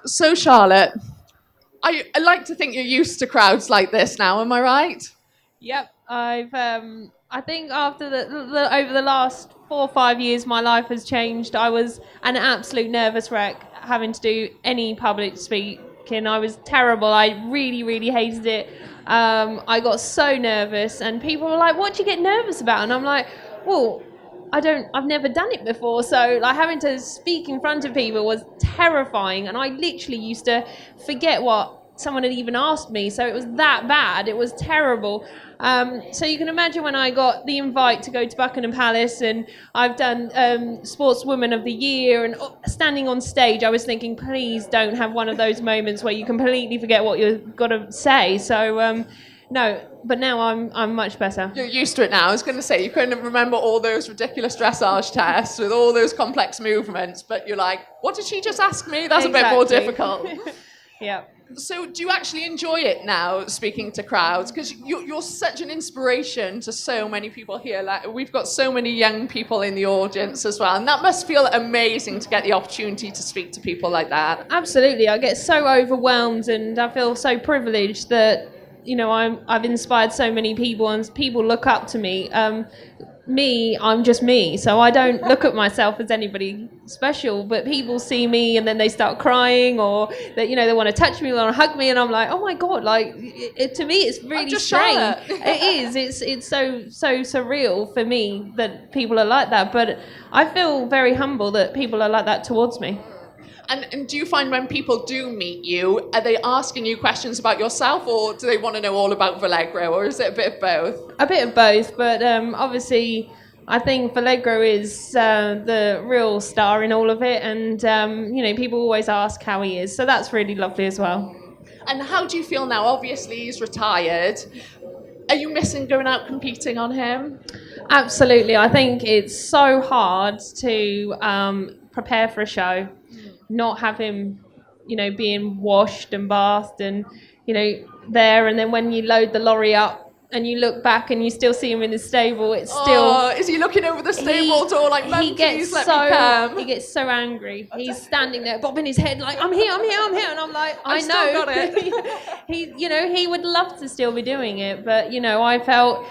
So, Charlotte, I like to think you're used to crowds like this now, am I right? Yep, I think after over the last 4 or 5 years, my life has changed. I was an absolute nervous wreck having to do any public speaking. I was terrible. I really, really hated it. I got so nervous, and people were like, "What do you get nervous about?" And I'm like, "Well, I've never done it before, so like having to speak in front of people was terrifying, and I literally used to forget what someone had even asked me, so it was that bad. It was terrible. So you can imagine when I got the invite to go to Buckingham Palace, and I've done Sportswoman of the Year, and standing on stage, I was thinking, please don't have one of those moments where you completely forget what you've got to say. So no, but now I'm much better. You're used to it now. I was going to say, you couldn't remember all those ridiculous dressage tests with all those complex movements, but you're like, what did she just ask me? That's Exactly. a bit more difficult. Yeah. So do you actually enjoy it now, speaking to crowds? Because you're such an inspiration to so many people here. Like, we've got so many young people in the audience as well, and that must feel amazing to get the opportunity to speak to people like that. Absolutely. I get so overwhelmed, and I feel so privileged that, you know, I've inspired so many people, and people look up to me. I'm just me, so I don't look at myself as anybody special, but people see me and then they start crying, or that, you know, they want to touch me or hug me, and I'm like, oh my god, like to me it's really strange. It is. It's so surreal for me that people are like that, but I feel very humble that people are like that towards me. And do you find when people do meet you, are they asking you questions about yourself, or do they want to know all about Valegro, or is it a bit of both? A bit of both, but obviously I think Valegro is the real star in all of it, and you know, people always ask how he is, so that's really lovely as well. And how do you feel now? Obviously he's retired. Are you missing going out competing on him? Absolutely. I think it's so hard to prepare for a show, not have him, you know, being washed and bathed and, you know, there, and then when you load the lorry up and you look back and you still see him in the stable, it's still... Oh, is he looking over the stable door like, Mum, please let me come? He gets so angry. He's standing there bobbing his head like, I'm here, and I'm like, I know. Still got it. He, you know, he would love to still be doing it, but, you know, I felt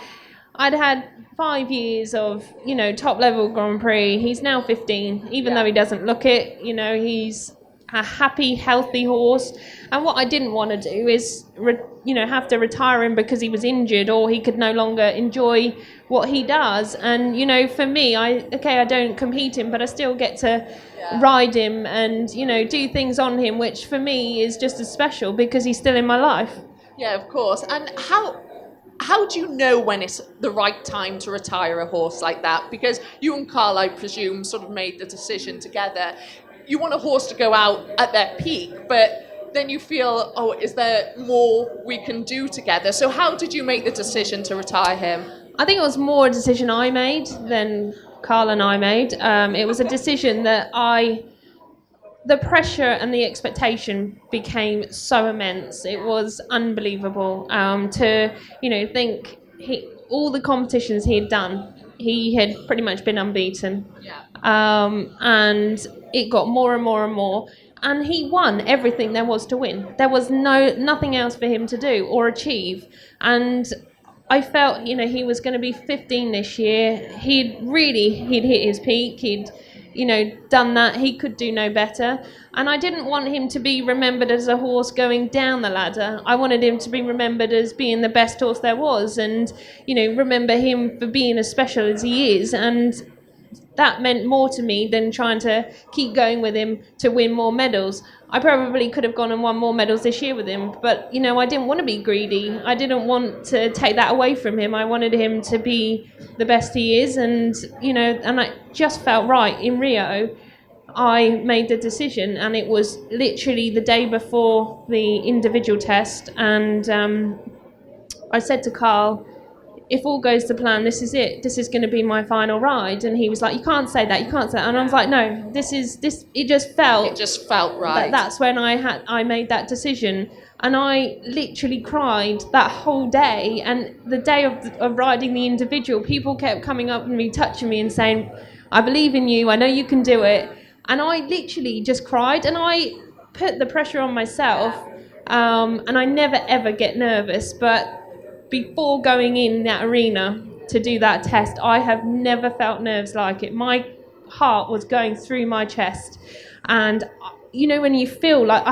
I'd had 5 years of, you know, top level Grand Prix. He's now 15, even though he doesn't look it. You know, he's a happy, healthy horse. And what I didn't want to do is, have to retire him because he was injured or he could no longer enjoy what he does. And, you know, for me, I don't compete him, but I still get to ride him and, you know, do things on him, which for me is just as special because he's still in my life. Yeah, of course. And how do you know when it's the right time to retire a horse like that? Because you and Carl, I presume, sort of made the decision together. You want a horse to go out at their peak, but then you feel, oh, is there more we can do together? So how did you make the decision to retire him? I think it was more a decision I made than Carl and I made. It was a decision that the pressure and the expectation became so immense. It was unbelievable to, you know, think all the competitions he had done, he had pretty much been unbeaten. Yeah. And it got more and more and more. And he won everything there was to win. There was nothing else for him to do or achieve. And I felt, you know, he was going to be 15 this year. He'd hit his peak. He'd, you know, done that. He could do no better. And I didn't want him to be remembered as a horse going down the ladder. I wanted him to be remembered as being the best horse there was, and, you know, remember him for being as special as he is. And that meant more to me than trying to keep going with him to win more medals. I probably could have gone and won more medals this year with him, but, you know, I didn't want to be greedy. I didn't want to take that away from him. I wanted him to be the best he is, and, you know, and I just felt right. In Rio, I made the decision, and it was literally the day before the individual test, and I said to Carl, if all goes to plan, this is it. This is going to be my final ride. And he was like, you can't say that. And I was like, no, it just felt right. That's when I made that decision. And I literally cried that whole day. And the day of riding the individual, people kept coming up to me, touching me and saying, I believe in you. I know you can do it. And I literally just cried. And put the pressure on myself, and I never ever get nervous, but before going in that arena to do that test, I have never felt nerves like it. My heart was going through my chest, and you know when you feel like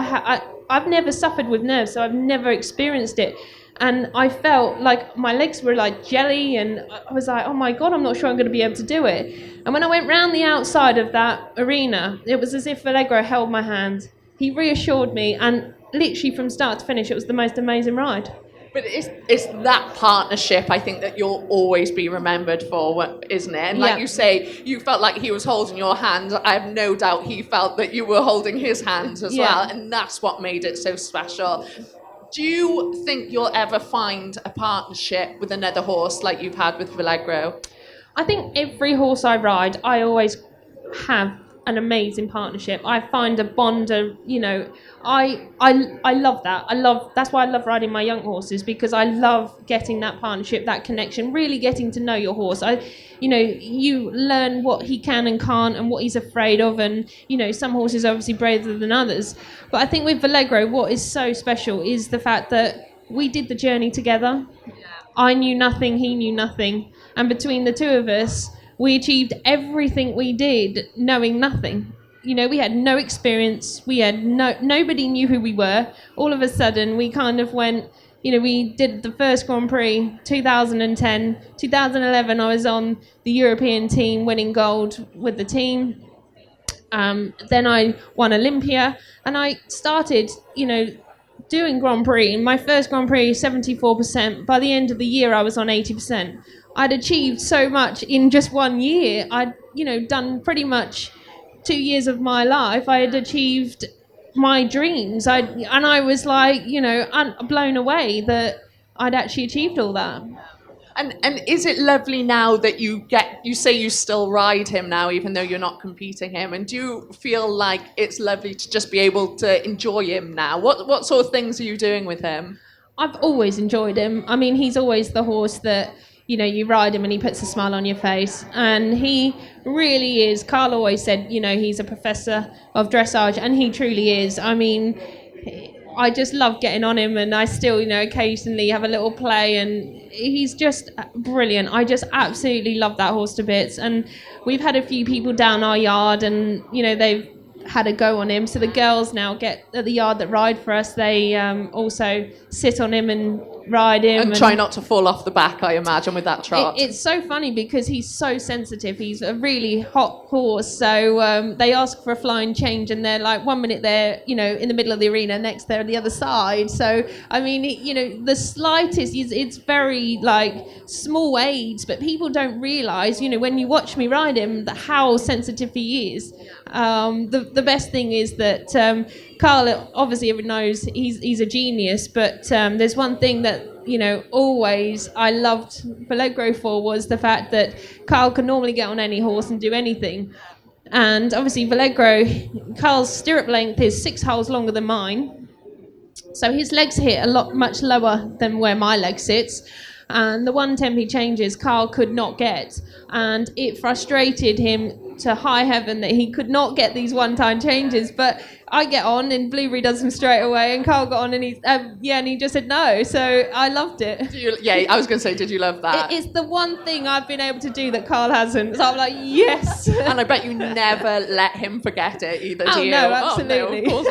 I've never suffered with nerves, so I've never experienced it, and I felt like my legs were like jelly, and I was like, oh my god, I'm not sure I'm going to be able to do it. And when I went round the outside of that arena, it was as if Valegro held my hand. He reassured me, and literally from start to finish, it was the most amazing ride. But it's that partnership, I think, that you'll always be remembered for, isn't it? And like you say, you felt like he was holding your hand. I have no doubt he felt that you were holding his hand as well. And that's what made it so special. Do you think you'll ever find a partnership with another horse like you've had with Valegro? I think every horse I ride, I always have an amazing partnership. I find a bond of, you know, I love that. That's why I love riding my young horses, because I love getting that partnership, that connection, really getting to know your horse. You learn what he can and can't and what he's afraid of, and you know, some horses are obviously braver than others. But I think with Valegro, what is so special is the fact that we did the journey together. I knew nothing, he knew nothing, and between the two of us, we achieved everything we did knowing nothing. You know, we had no experience. We had nobody knew who we were. All of a sudden, we kind of went, you know, we did the first Grand Prix, 2010. 2011, I was on the European team winning gold with the team. Then I won Olympia, and I started, you know, doing Grand Prix. My first Grand Prix, 74%. By the end of the year, I was on 80%. I'd achieved so much in just 1 year. I'd, you know, done pretty much 2 years of my life. I had achieved my dreams. I was like, you know, blown away that I'd actually achieved all that. And is it lovely now that you say you still ride him now, even though you're not competing him? And do you feel like it's lovely to just be able to enjoy him now? What sort of things are you doing with him? I've always enjoyed him. I mean, he's always the horse that, you know, you ride him and he puts a smile on your face. And he really is. Carl always said, you know, he's a professor of dressage, and he truly is. I mean, I just love getting on him, and I still, you know, occasionally have a little play, and he's just brilliant. I just absolutely love that horse to bits. And we've had a few people down our yard, and, you know, they've had a go on him. So the girls now get at the yard that ride for us, they also sit on him and ride him. And try not to fall off the back, I imagine, with that trot. It's so funny because he's so sensitive. He's a really hot horse. So they ask for a flying change, and they're like, 1 minute they're, you know, in the middle of the arena, next they're on the other side. So, I mean, you know, the slightest, it's very, like, small aids, but people don't realise, you know, when you watch me ride him, how sensitive he is. The best thing is that Carl, obviously everyone knows he's a genius, but there's one thing that, you know, always I loved Valegro for, was the fact that Carl can normally get on any horse and do anything. And obviously Valegro, Carl's stirrup length is 6 holes longer than mine, so his legs hit much lower than where my leg sits. And the one temp he changes, Carl could not get. And it frustrated him to high heaven that he could not get these one-time changes. But I get on, and Blueberry does them straight away, and Carl got on, and he just said no. So I loved it. I was going to say, did you love that? It's the one thing I've been able to do that Carl hasn't. So I'm like, yes. And I bet you never let him forget it either, do you? No, absolutely. Oh, no, of